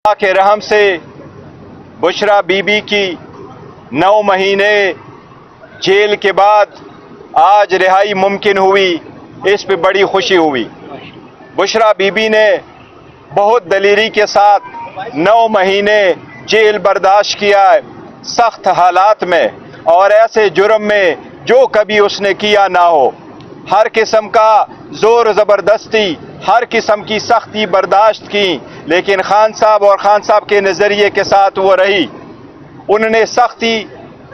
اللہ کے رحم سے بشرا بیوی کی 9 مہینے جیل کے بعد آج رہائی ممکن ہوئی، اس پہ بڑی خوشی ہوئی۔ بشرا بیوی نے بہت دلیری کے ساتھ 9 مہینے جیل برداشت کیا ہے، سخت حالات میں اور ایسے جرم میں جو کبھی اس نے کیا نہ ہو۔ ہر قسم کا زور زبردستی، ہر قسم کی سختی برداشت کی، لیکن خان صاحب اور خان صاحب کے نظریے کے ساتھ وہ رہی۔ انہوں نے سختی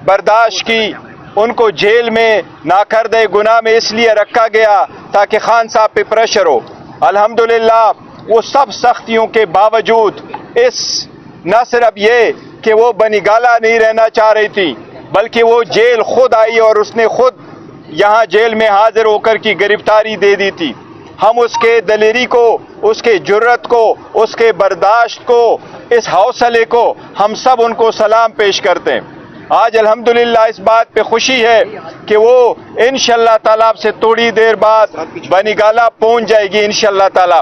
برداشت کی، ان کو جیل میں ناکردہ گناہ میں اس لیے رکھا گیا تاکہ خان صاحب پہ پریشر ہو۔ الحمدللہ وہ سب سختیوں کے باوجود نہ صرف یہ کہ وہ بنی گالہ نہیں رہنا چاہ رہی تھی، بلکہ وہ جیل خود آئی اور اس نے خود یہاں جیل میں حاضر ہو کر کی گرفتاری دے دی تھی۔ ہم اس کے دلیری کو، اس کے جرت کو، اس کے برداشت کو، اس حوصلے کو ہم سب ان کو سلام پیش کرتے ہیں۔ آج الحمدللہ اس بات پہ خوشی ہے کہ وہ انشاءاللہ تعالیٰ سے تھوڑی دیر بعد بنی گالہ پہنچ جائے گی انشاءاللہ تعالیٰ۔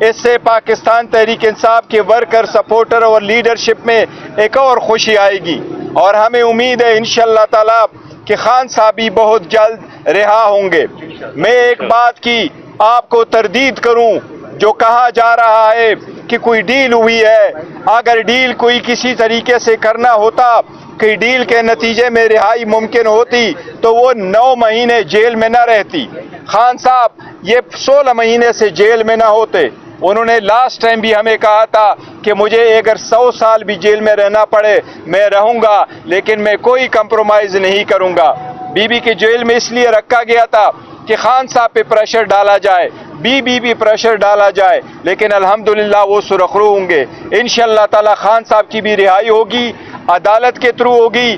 اس سے پاکستان تحریک انصاف کے ورکر، سپورٹر اور لیڈرشپ میں ایک اور خوشی آئے گی، اور ہمیں امید ہے انشاءاللہ تعالیٰ کہ خان صاحب بھی بہت جلد رہا ہوں گے۔ میں ایک بات کی آپ کو تردید کروں، جو کہا جا رہا ہے کہ کوئی ڈیل ہوئی ہے، اگر ڈیل کوئی کسی طریقے سے کرنا ہوتا کہ ڈیل کے نتیجے میں رہائی ممکن ہوتی تو وہ 9 مہینے جیل میں نہ رہتی۔ خان صاحب یہ 16 مہینے سے جیل میں نہ ہوتے۔ انہوں نے لاسٹ ٹائم بھی ہمیں کہا تھا کہ مجھے اگر 100 سال بھی جیل میں رہنا پڑے میں رہوں گا، لیکن میں کوئی کمپرومائز نہیں کروں گا۔ بی بی کے جیل میں اس لیے رکھا گیا تھا کہ خان صاحب پہ پریشر ڈالا جائے، بی بی بھی پریشر ڈالا جائے، لیکن الحمدللہ وہ سرخرو ہوں گے۔ انشاءاللہ تعالی خان صاحب کی بھی رہائی ہوگی، عدالت کے تھرو ہوگی،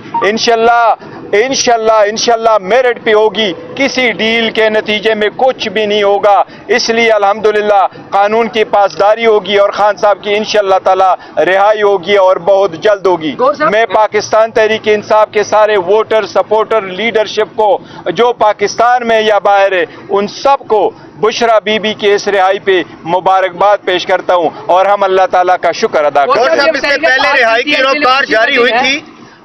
انشاءاللہ میرٹ پہ ہوگی، کسی ڈیل کے نتیجے میں کچھ بھی نہیں ہوگا۔ اس لیے الحمدللہ قانون کی پاسداری ہوگی اور خان صاحب کی انشاءاللہ تعالی رہائی ہوگی اور بہت جلد ہوگی۔ میں پاکستان تحریک انصاف کے سارے ووٹر، سپورٹر، لیڈرشپ کو جو پاکستان میں یا باہر ہے، ان سب کو بشرا بی بی کی اس رہائی پہ مبارکباد پیش کرتا ہوں اور ہم اللہ تعالیٰ کا شکر ادا کرتے ہیں۔ اس سے پہلے رہائی کی روکار جاری ہوئی تھی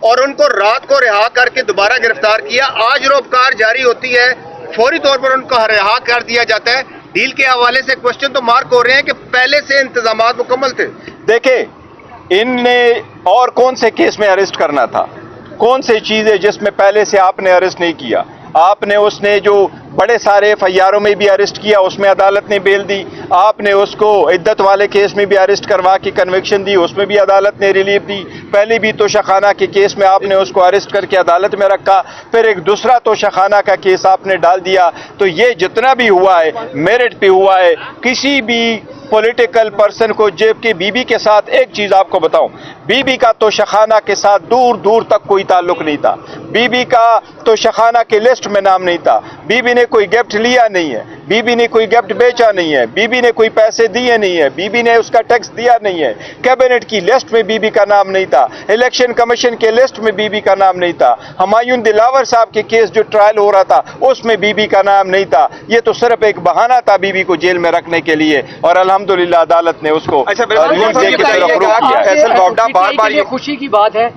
اور ان کو رات کو رہا کر کے دوبارہ گرفتار کیا، آج روکار جاری ہوتی ہے، فوری طور پر ان کو رہا کر دیا جاتا ہے۔ ڈیل کے حوالے سے کوشچن تو مارک ہو رہے ہیں کہ پہلے سے انتظامات مکمل تھے۔ دیکھیں، ان نے اور کون سے کیس میں اریسٹ کرنا تھا؟ کون سی چیز ہے جس میں پہلے سے آپ نے اریسٹ نہیں کیا؟ آپ نے اس نے جو بڑے سارے FIR میں بھی اریسٹ کیا، اس میں عدالت نے بیل دی۔ آپ نے اس کو عدت والے کیس میں بھی اریسٹ کروا کے کنوکشن دی، اس میں بھی عدالت نے ریلیف دی۔ پہلے بھی توشہ خانہ کے کیس میں آپ نے اس کو اریسٹ کر کے عدالت میں رکھا، پھر ایک دوسرا توشہ خانہ کا کیس آپ نے ڈال دیا۔ تو یہ جتنا بھی ہوا ہے میرٹ پہ ہوا ہے۔ کسی بھی پولیٹیکل پرسن کو، جب کہ بی بی کے ساتھ ایک چیز آپ کو بتاؤں، بی بی کا توشہ خانہ کے ساتھ دور دور تک کوئی تعلق نہیں تھا۔ بی بی کا توشہ خانہ کے لسٹ میں نام نہیں تھا۔ بی بی نے کوئی گفٹ لیا نہیں ہے، بی بی نے کوئی گفٹ بیچا نہیں ہے، بی بی نے کوئی پیسے دیے نہیں ہے، بی بی نے اس کا ٹیکس دیا نہیں ہے۔ کیبنٹ کی لسٹ میں بی بی کا نام نہیں تھا، الیکشن کمیشن کے لسٹ میں بی بی کا نام نہیں تھا، ہمایوں دلاور صاحب کے کیس جو ٹرائل ہو رہا تھا اس میں بی بی کا نام نہیں تھا۔ یہ تو صرف ایک بہانہ تھا بی بی کو جیل میں رکھنے کے لیے، اور الحمدللہ عدالت نے اس کو یہ خوشی کی بات ہے۔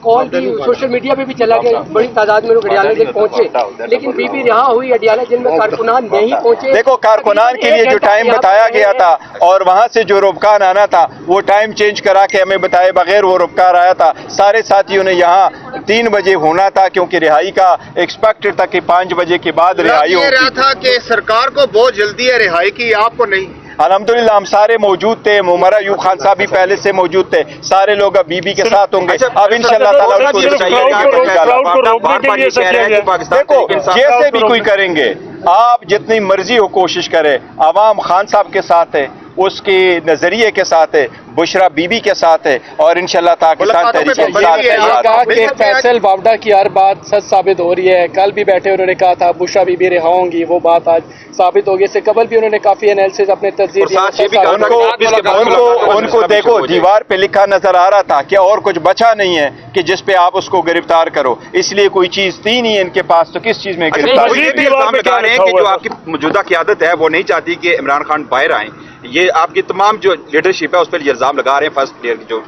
کال بھی سوشل میڈیا پہ بھی چلا گیا، بڑی تعداد میں لوگ اڈیالہ جیل پہنچے، لیکن بی بی رہا ہوئی، اڈیالہ جیل میں کارکنان نہیں پہنچے۔ دیکھو، کارکنان کے لیے جو ٹائم بتایا گیا تھا اور وہاں سے جو روبکار آنا تھا وہ ٹائم چینج کرا کے ہمیں بتائے بغیر وہ روبکار آیا تھا۔ سارے ساتھیوں نے یہاں 3 بجے ہونا تھا، کیونکہ رہائی کا ایکسپیکٹڈ تھا کہ 5 بجے کے بعد رہائی ہوگی۔ رہا تھا کہ سرکار کو بہت جلدی ہے رہائی کی، آپ کو نہیں۔ الحمدللہ ہم سارے موجود تھے، عمر ایوب خان صاحب بھی پہلے سے موجود تھے، سارے لوگ اب بی بی کے ساتھ ہوں گے۔ اب انشاءاللہ تعالیٰ دیکھو، جیسے بھی کوئی کریں گے، آپ جتنی مرضی ہو کوشش کرے، عوام خان صاحب کے ساتھ ہے، اس کے نظریے کے ساتھ ہے، بشرا بی بی کے ساتھ ہے، اور انشاءاللہ پاکستان تحریک انصاف کہا کہ فیصل باوڈا کی ہر بات سچ ثابت ہو رہی ہے۔ کل بھی بیٹھے انہوں نے کہا تھا بشرا بی بی رہا ہوں گی، وہ بات آج ثابت ہو گئی۔ سے قبل بھی انہوں نے کافی انالیسز اپنے تجزیے ان کو دیکھو دیوار پہ لکھا نظر آ رہا تھا کہ اور کچھ بچا نہیں ہے کہ جس پہ آپ اس کو گرفتار کرو، اس لیے کوئی چیز تھی نہیں ان کے پاس، تو کس چیز میں گرفتار؟ وہ یہ بھی الزام لگا رہے ہیں کہ جو آپ کی موجودہ قیادت ہے وہ نہیں چاہتی کہ عمران خان باہر آئیں، یہ آپ کی تمام جو لیڈرشپ ہے اس پر یہ الزام لگا رہے ہیں فرسٹ پلیئر کی جو